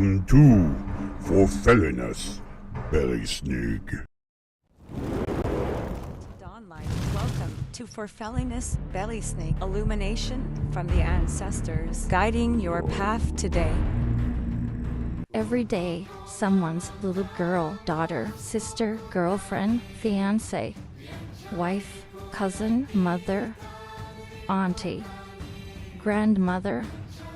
Welcome to For Felliness, Belysning. Dawnlight, welcome to For Felliness, Belysning, illumination from the ancestors, guiding your path today. Every day, someone's little girl, daughter, sister, girlfriend, fiancé, wife, cousin, mother, auntie, grandmother,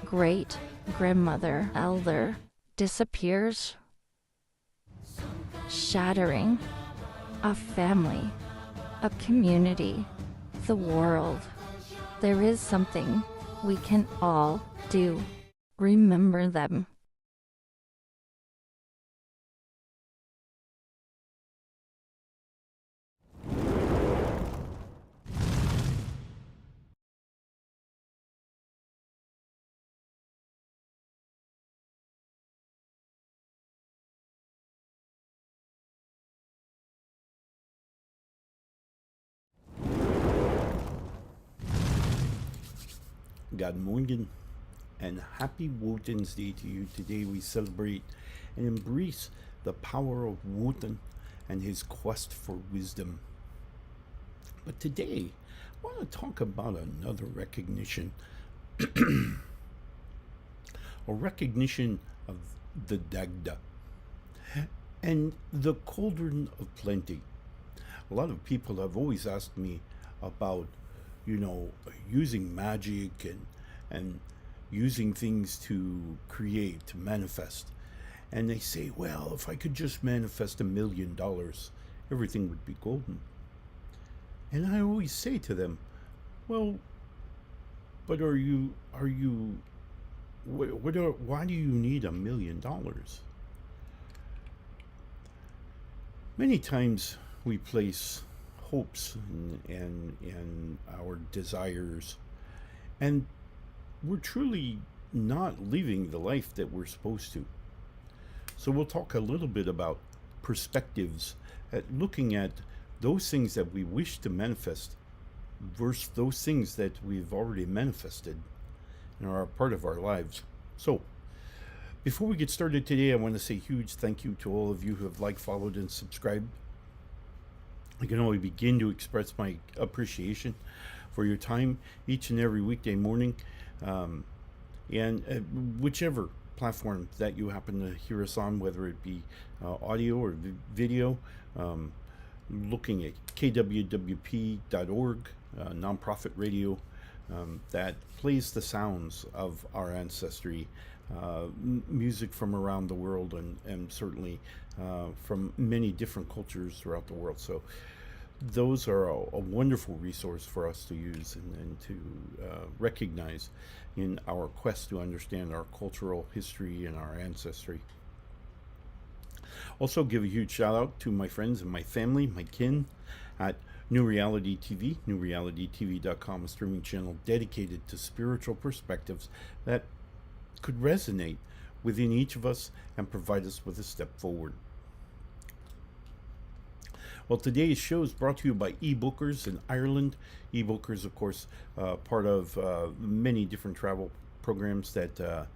great-grandmother, elder, disappears, shattering a family, a community, the world. There is something we can all do. Remember them. God morgen and happy Wotan's Day to you. Today we celebrate and embrace the power of Wotan and his quest for wisdom. But today I want to talk about another recognition, a recognition of the dagda and the cauldron of plenty. A lot of people have always asked me about using magic and using things to create, to manifest. And they say, well, if I could just manifest $1 million, everything would be golden. And I always say to them, well, but why do you need $1 million? Many times we place hopes and our desires, and we're truly not living the life that we're supposed to. So we'll talk a little bit about perspectives, at looking at those things that we wish to manifest versus those things that we've already manifested and are a part of our lives. So before we get started today, I want to say a huge thank you to all of you who have liked, followed, and subscribed. I can only begin to express my appreciation for your time each and every weekday morning, and whichever platform that you happen to hear us on, whether it be audio or video, looking at kwwp.org, nonprofit radio that plays the sounds of our ancestry, music from around the world, and certainly from many different cultures throughout the world. So those are a wonderful resource for us to use and to recognize in our quest to understand our cultural history and our ancestry. Also give a huge shout out to my friends and my family, my kin at New Reality TV, newrealitytv.com, a streaming channel dedicated to spiritual perspectives that could resonate within each of us and provide us with a step forward. Well, today's show is brought to you by ebookers-ireland. Ebookers, of course, part of many different travel programs that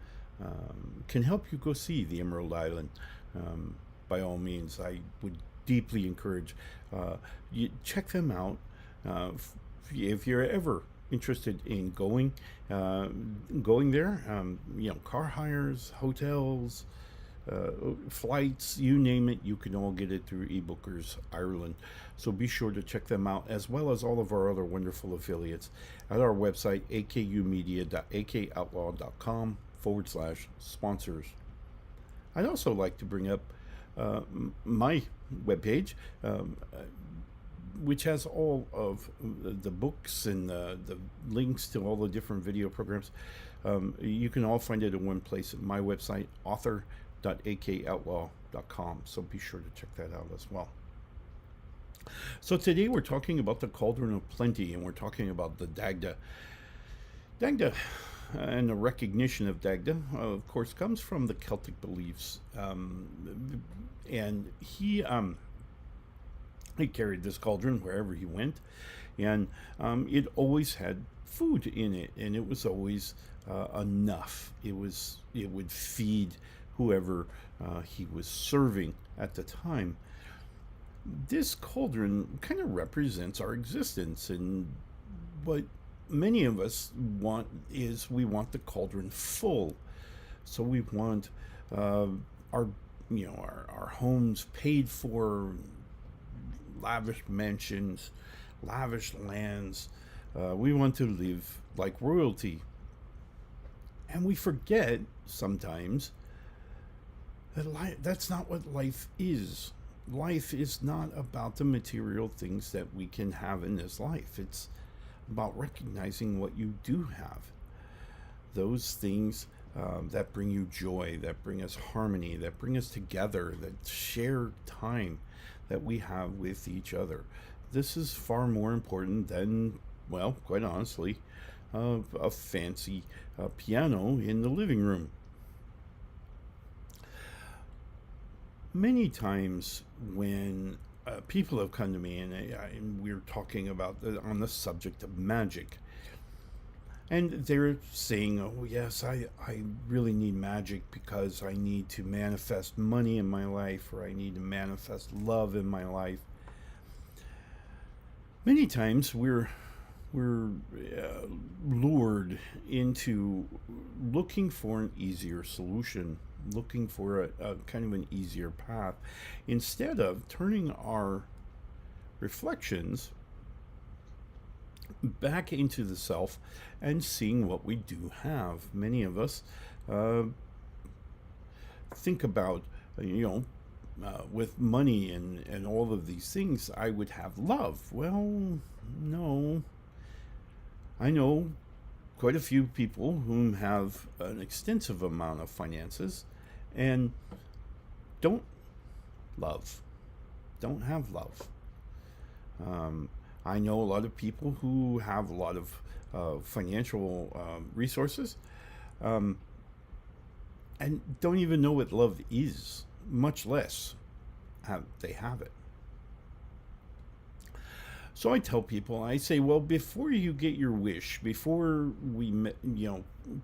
can help you go see the Emerald Island. By all means, I would deeply encourage you check them out. If you're ever interested in going there, car hires, hotels, flights, you name it, you can all get it through ebookers-ireland. So be sure to check them out, as well as all of our other wonderful affiliates at our website, akumedia.akaoutlaw.com/sponsors. I'd also like to bring up my webpage, which has all of the books and the links to all the different video programs. You can all find it in one place at my website, author.akaoutlaw.com. So be sure to check that out as well. So today we're talking about the Cauldron of Plenty, and we're talking about the dagda. Dagda and the recognition of dagda, of course, comes from the Celtic beliefs. And he carried this cauldron wherever he went, and it always had food in it, and it was always enough. It would feed whoever he was serving at the time. This cauldron kind of represents our existence, and what many of us want is we want the cauldron full. So we want our homes paid for, lavish mansions, lavish lands. We want to live like royalty. And we forget sometimes that that's not what life is. Life is not about the material things that we can have in this life. It's about recognizing what you do have. Those things that bring you joy, that bring us harmony, that bring us together, that share time that we have with each other. This is far more important than, well, quite honestly, a fancy piano in the living room. Many times when people have come to me and we're talking about on the subject of magic, and they're saying, oh yes, I really need magic because I need to manifest money in my life, or I need to manifest love in my life. Many times we're lured into looking for an easier solution, looking for a kind of an easier path, instead of turning our reflections back into the self and seeing what we do have. Many of us think about, with money and all of these things, I would have love. Well, no. I know quite a few people who have an extensive amount of finances and don't have love. I know a lot of people who have a lot of financial resources and don't even know what love is, much less they have it. So I tell people, I say, well, before you get your wish, before we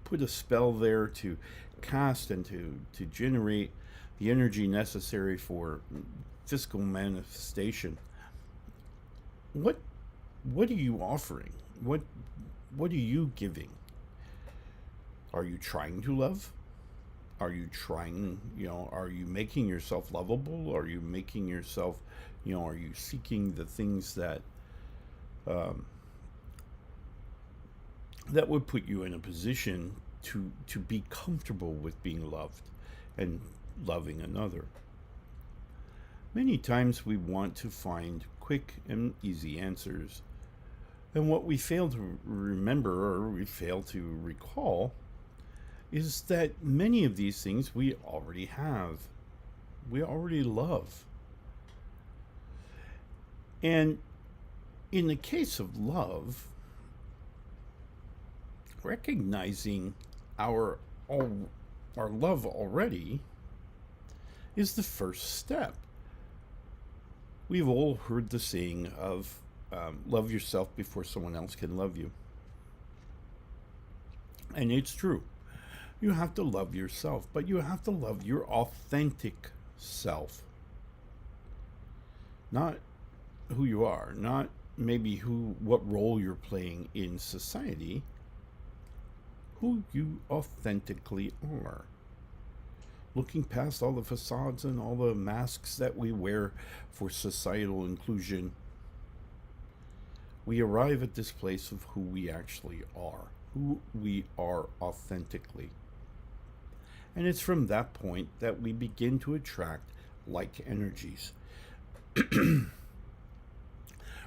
put a spell there to cast and to generate the energy necessary for physical manifestation, what are you offering? What are you giving? Are you trying to love? Are you trying, are you making yourself lovable? Are you making yourself, are you seeking the things that that would put you in a position to be comfortable with being loved and loving another? Many times we want to find quick and easy answers, and what we fail to remember, or we fail to recall, is that many of these things we already have. We already love. And in the case of love, recognizing our love already is the first step. We've all heard the saying of love yourself before someone else can love you. And it's true. You have to love yourself, but you have to love your authentic self. Not who you are, not maybe what role you're playing in society, who you authentically are. Looking past all the facades and all the masks that we wear for societal inclusion, we arrive at this place of who we actually are, who we are authentically. And it's from that point that we begin to attract like energies.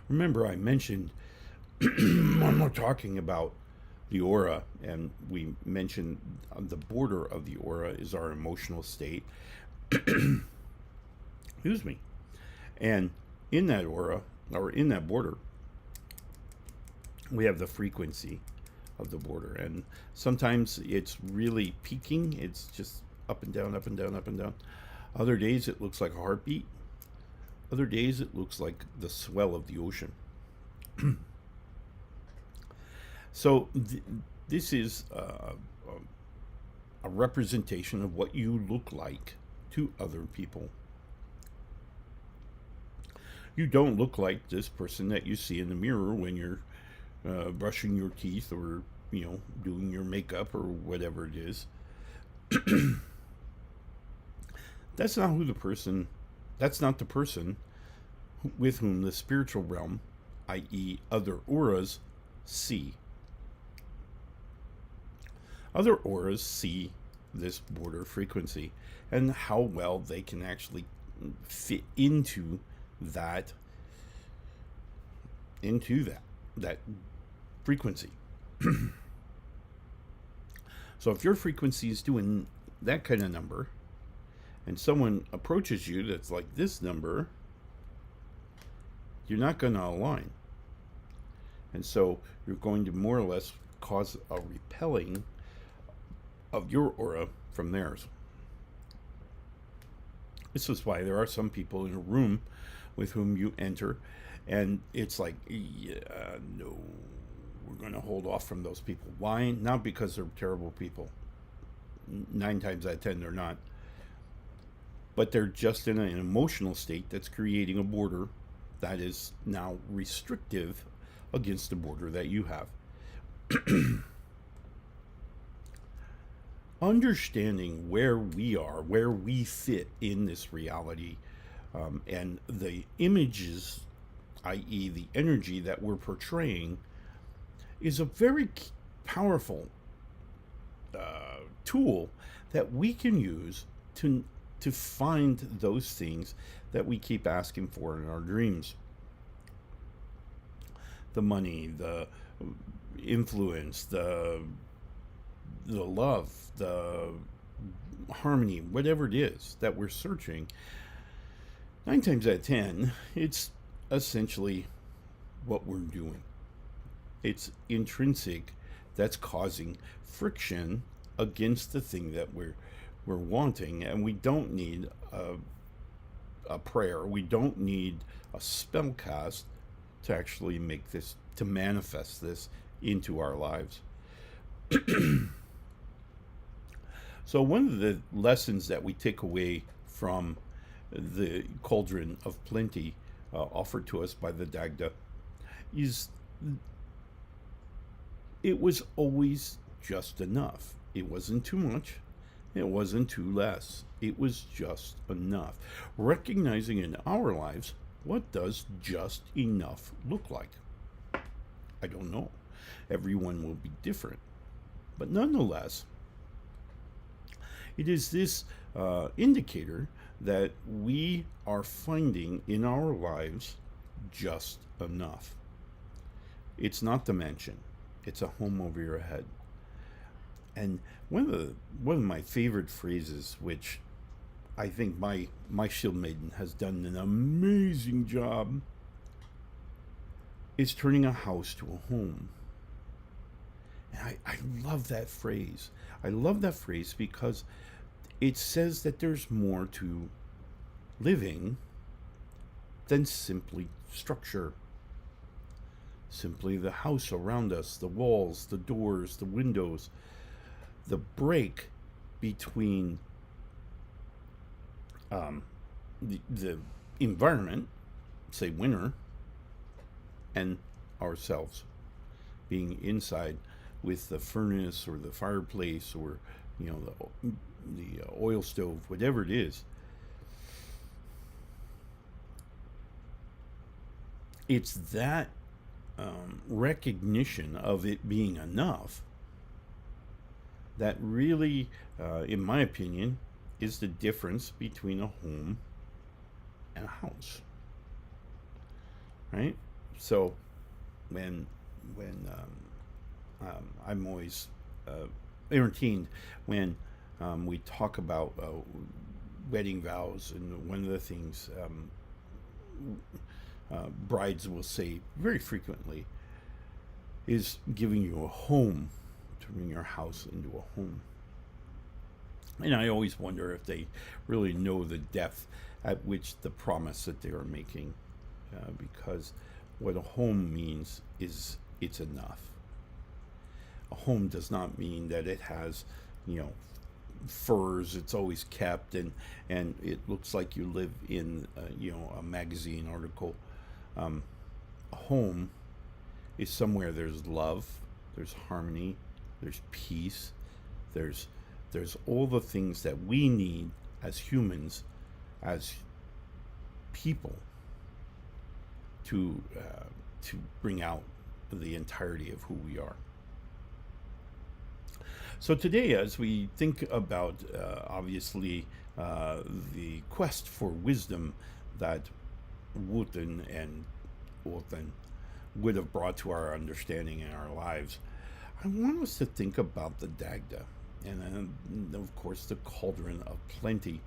Remember, I mentioned when we're talking about the aura, and we mentioned the border of the aura is our emotional state. Excuse me. And in that aura, or in that border, we have the frequency of the border. And sometimes it's really peaking. It's just up and down, up and down, up and down. Other days it looks like a heartbeat. Other days it looks like the swell of the ocean. So this is a representation of what you look like to other people. You don't look like this person that you see in the mirror when you're brushing your teeth or, doing your makeup or whatever it is. That's not the person with whom the spiritual realm, i.e. other auras, see. Other auras see this border frequency and how well they can actually fit into that frequency. So if your frequency is doing that kind of number and someone approaches you that's like this number, you're not going to align. And so you're going to more or less cause a repelling of your aura from theirs. This is why there are some people in a room with whom you enter and it's like, no, we're going to hold off from those people. Why? Not because they're terrible people. 9 times out of 10 they're not. But they're just in an emotional state that's creating a border that is now restrictive against the border that you have. Understanding where we are, where we fit in this reality, and the images, i.e. the energy that we're portraying, is a very powerful tool that we can use to find those things that we keep asking for in our dreams. The money, the influence, the love, the harmony, whatever it is that we're searching. 9 times out of 10, it's essentially what we're doing. It's intrinsic that's causing friction against the thing that we're wanting, and we don't need a prayer. We don't need a spell cast to actually make this, to manifest this into our lives. So one of the lessons that we take away from the Cauldron of Plenty offered to us by the Dagda is it was always just enough. It wasn't too much. It wasn't too less. It was just enough. Recognizing in our lives, what does just enough look like? I don't know. Everyone will be different. But nonetheless, it is this indicator that we are finding in our lives just enough. It's not the mansion. It's a home over your head. And one of my favorite phrases, which I think my Shield Maiden has done an amazing job, is turning a house to a home. And I love that phrase. I love that phrase because it says that there's more to living than simply structure. Simply the house around us, the walls, the doors, the windows, the break between the environment, say winter, and ourselves being inside with the furnace or the fireplace or the oil stove, whatever it is. It's that recognition of it being enough that really, in my opinion, is the difference between a home and a house. Right? So when I'm always entertained when we talk about wedding vows, and one of the things brides will say very frequently is giving you a home, turning your house into a home. And I always wonder if they really know the depth at which the promise that they are making, because what a home means is it's enough. A home does not mean that it has, furs. It's always kept, and it looks like you live in a magazine article. A home is somewhere there's love, there's harmony, there's peace, there's all the things that we need as humans, as people, to bring out the entirety of who we are. So today, as we think about obviously the quest for wisdom that Wotan and Othin would have brought to our understanding in our lives, I want us to think about the Dagda, and of course the Cauldron of Plenty.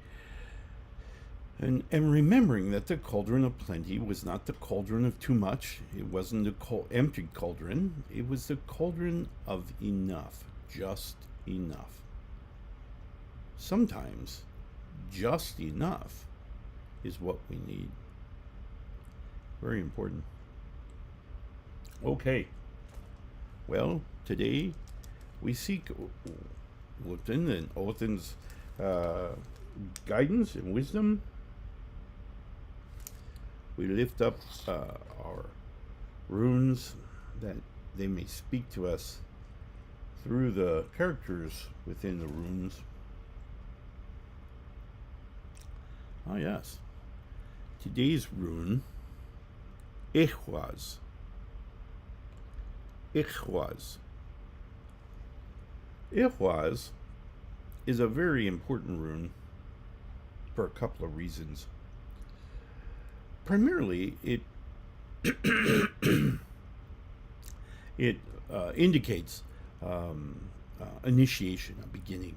And remembering that the Cauldron of Plenty was not the cauldron of too much. It wasn't the empty cauldron. It was the cauldron of enough, just enough. Sometimes just enough is what we need. Very important. Okay. Well, today we seek Wotan and Othin's guidance and wisdom. We lift up our runes that they may speak to us through the characters within the runes. Ah, yes. Today's rune, Ihwaz. Ihwaz. Ihwaz is a very important rune for a couple of reasons. Primarily, it indicates initiation, a beginning.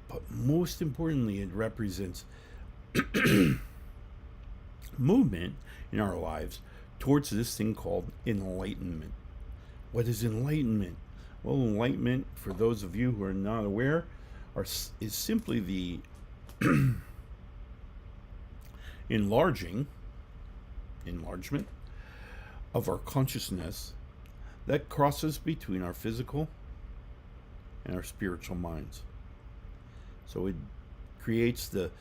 But most importantly, it represents movement in our lives towards this thing called enlightenment. What is enlightenment? Well, enlightenment, for those of you who are not aware, is simply the enlargement of our consciousness that crosses between our physical and our spiritual minds. So it creates the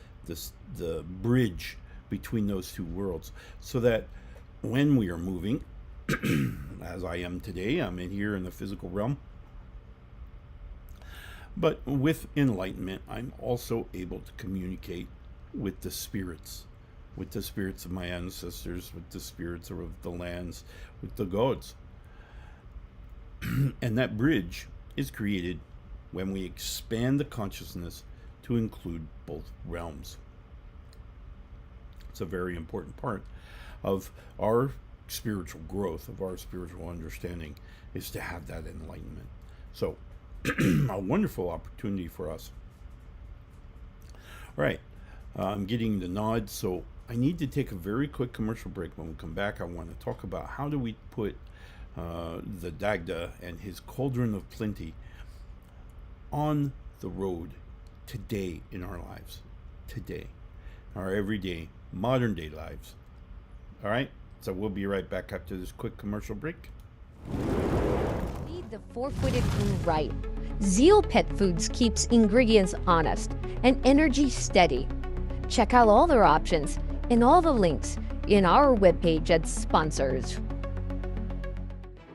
bridge between those two worlds, so that when we are moving, as I am today, I'm in here in the physical realm, but with enlightenment, I'm also able to communicate with the spirits of my ancestors, with the spirits of the lands, with the gods. And that bridge is created when we expand the consciousness to include both realms. It's a very important part of our spiritual growth, of our spiritual understanding, is to have that enlightenment. So, a wonderful opportunity for us. All right, I'm getting the nod, so I need to take a very quick commercial break. When we come back, I want to talk about how do we put the Dagda and his Cauldron of Plenty on the road today in our lives, today, our everyday, modern day lives. All right, so we'll be right back after this quick commercial break. Feed the four-footed crew right. Zeal Pet Foods keeps ingredients honest and energy steady. Check out all their options and all the links in our webpage at sponsors.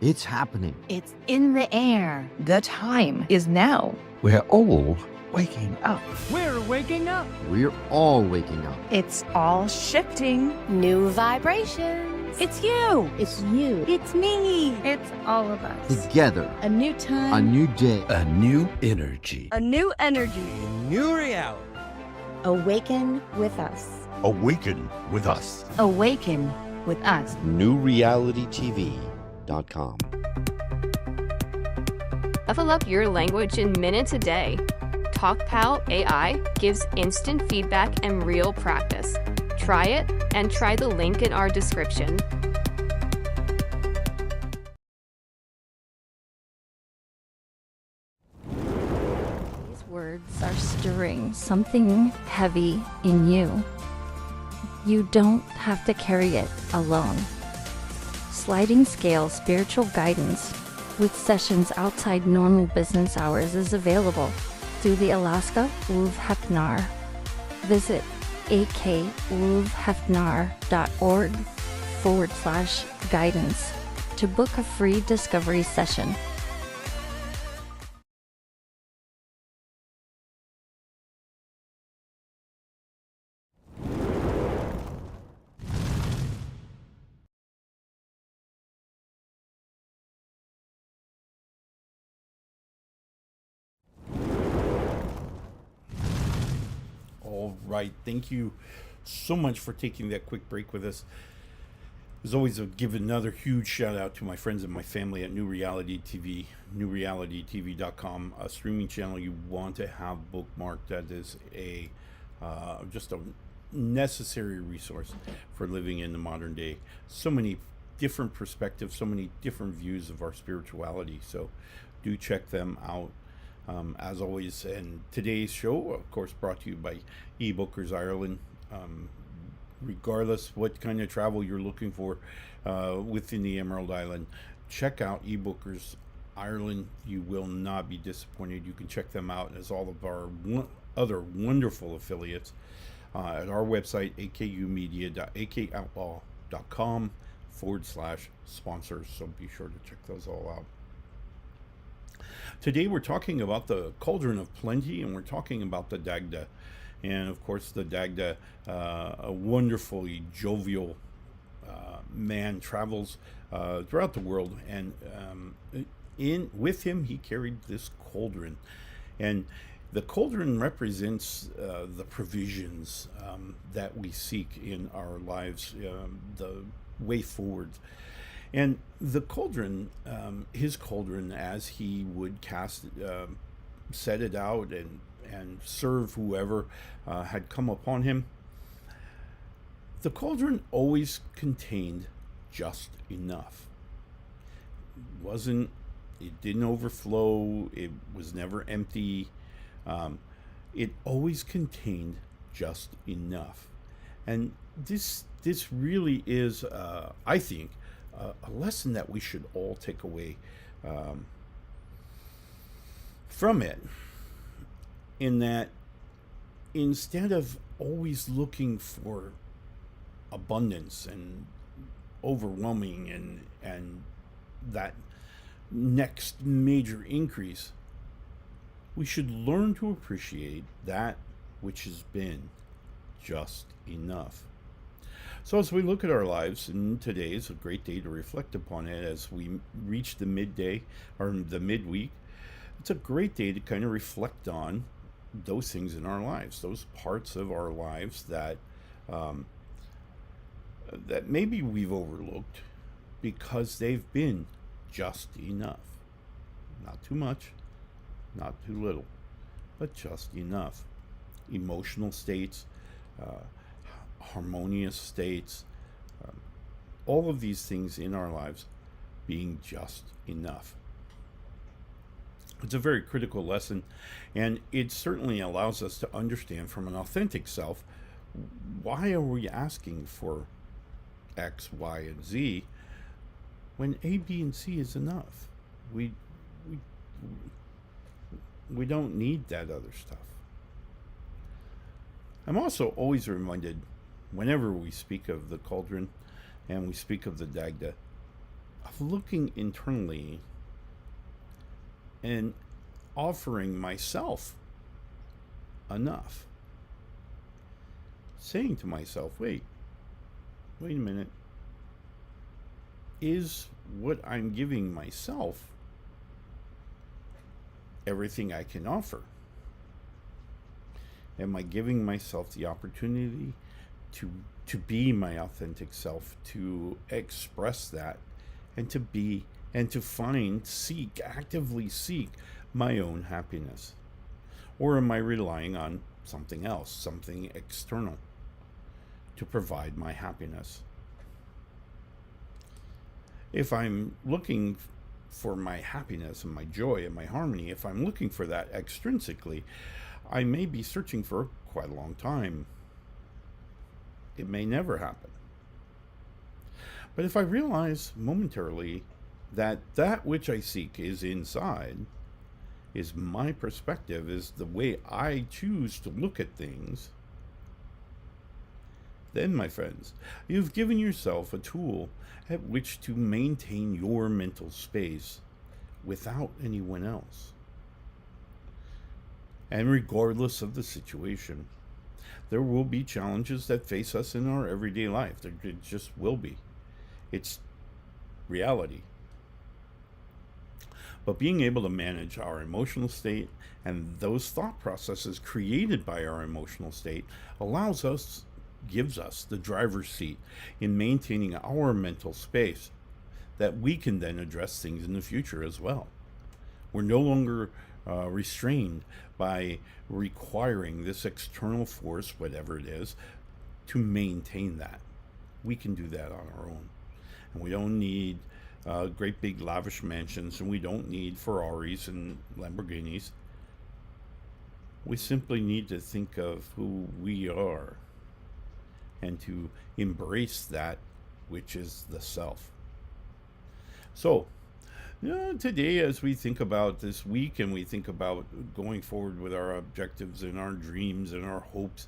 It's happening. It's in the air. The time is now. We're all waking up. We're waking up. We're all waking up. It's all shifting. New vibrations. It's you. It's you. It's me. It's all of us. Together. A new time. A new day. A new energy. A new energy. New reality. Awaken with us. Awaken with us. Awaken with us. NewRealityTV.com. Level up your language in minutes a day. talkpal AI gives instant feedback and real practice. Try it and try the link in our description. These words are stirring something heavy in you. You don't have to carry it alone. Sliding Scale Spiritual Guidance with sessions outside normal business hours is available. do the Alaska Akulfhednar. Visit akulfhednar.org/guidance to book a free discovery session. All right. Thank you so much for taking that quick break with us. As always, I'll give another huge shout out to my friends and my family at New Reality TV, newrealitytv.com, a streaming channel you want to have bookmarked. That is just a necessary resource for living in the modern day. So many different perspectives, so many different views of our spirituality. So do check them out. As always, and today's show, of course, brought to you by ebookers-ireland. Regardless what kind of travel you're looking for within the Emerald Island, check out ebookers-ireland. You will not be disappointed. You can check them out as all of our other wonderful affiliates at our website, akumedia.akoutlaw.com/sponsors. So be sure to check those all out. Today we're talking about the Cauldron of Plenty, and we're talking about the dagda. And of course the dagda, a wonderfully jovial man, travels throughout the world, and with him he carried this cauldron. And the cauldron represents the provisions that we seek in our lives, the way forward. And the cauldron, his cauldron, as he would set it out and serve whoever had come upon him, the cauldron always contained just enough. It didn't overflow. It was never empty. It always contained just enough. And this really is, I think, a lesson that we should all take away from it, in that instead of always looking for abundance and overwhelming and that next major increase, we should learn to appreciate that which has been just enough. So as we look at our lives, and today is a great day to reflect upon it as we reach the midday or the midweek. It's a great day to kind of reflect on those things in our lives, those parts of our lives that that maybe we've overlooked because they've been just enough. Not too much, not too little, but just enough. Emotional states, harmonious states, all of these things in our lives being just enough. It's a very critical lesson, and it certainly allows us to understand from an authentic self, why are we asking for X, Y, and Z when A, B, and C is enough? We don't need that other stuff. I'm also always reminded, whenever we speak of the cauldron and we speak of the dagda, of looking internally and offering myself enough. Saying to myself, wait a minute. Is what I'm giving myself everything I can offer? Am I giving myself the opportunity to be my authentic self, to express that, and to actively seek my own happiness? Or am I relying on something else, something external, to provide my happiness? If I'm looking for my happiness and my joy and my harmony, if I'm looking for that extrinsically, I may be searching for quite a long time. It may never happen. But if I realize momentarily that that which I seek is inside, is my perspective, is the way I choose to look at things, then, my friends, you've given yourself a tool at which to maintain your mental space without anyone else. And regardless of the situation, there will be challenges that face us in our everyday life. There just will be. It's reality. But being able to manage our emotional state and those thought processes created by our emotional state gives us the driver's seat in maintaining our mental space that we can then address things in the future as well. We're no longer restrained by requiring this external force, whatever it is, to maintain that. We can do that on our own. And we don't need great big lavish mansions, and we don't need Ferraris and Lamborghinis. We simply need to think of who we are and to embrace that which is the self. So, today, as we think about this week and we think about going forward with our objectives and our dreams and our hopes,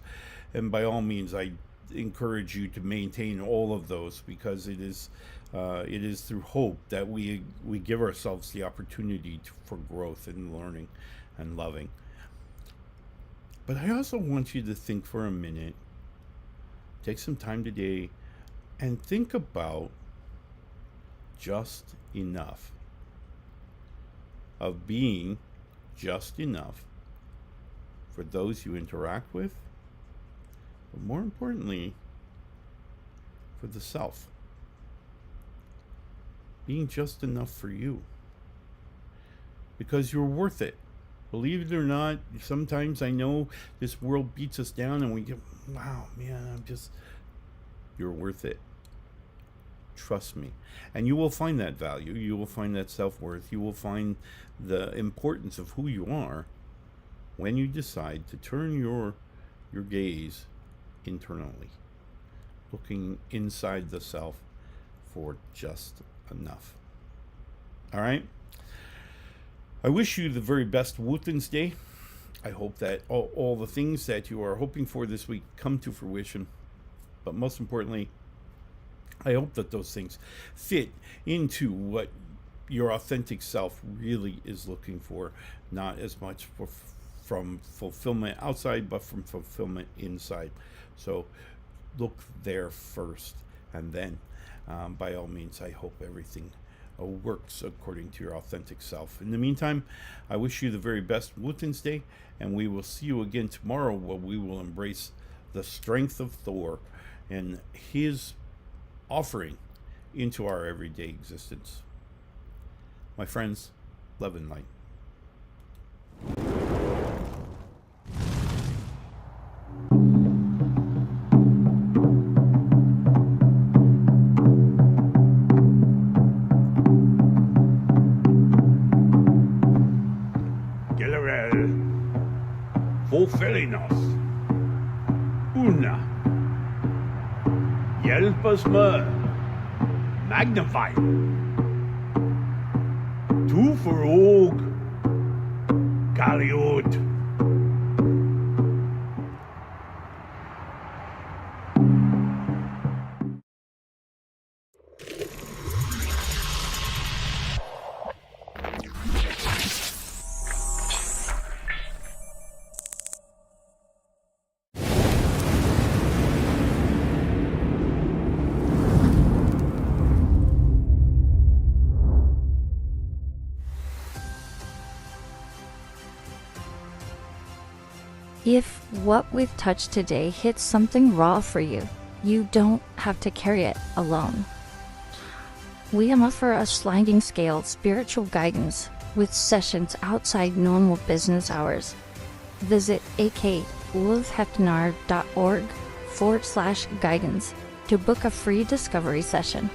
and by all means, I encourage you to maintain all of those, because it is through hope that we give ourselves the opportunity for growth and learning and loving. But I also want you to think for a minute, take some time today, and think about just enough. Of being just enough for those you interact with, but more importantly, for the self. Being just enough for you. Because you're worth it. Believe it or not, sometimes I know this world beats us down and we get, wow, man, you're worth it. Trust me. And you will find that value. You will find that self-worth. You will find the importance of who you are when you decide to turn your gaze internally, looking inside the self for just enough. All right? I wish you the very best Wootens Day. I hope that all the things that you are hoping for this week come to fruition. But most importantly, I hope that those things fit into what your authentic self really is looking for, not as much from fulfillment outside, but from fulfillment inside. So look there first, and then by all means, I hope everything works according to your authentic self. In the meantime, I wish you the very best Wootens Day, and we will see you again tomorrow, where we will embrace the strength of Thor and his offering into our everyday existence. My friends, love and light. Fulfilling us. Una. Hjälp oss med. Magnify. Tu för åg. Kaliot. If what we've touched today hits something raw for you, you don't have to carry it alone. We offer a sliding scale spiritual guidance with sessions outside normal business hours. Visit akulfhednar.org/guidance to book a free discovery session.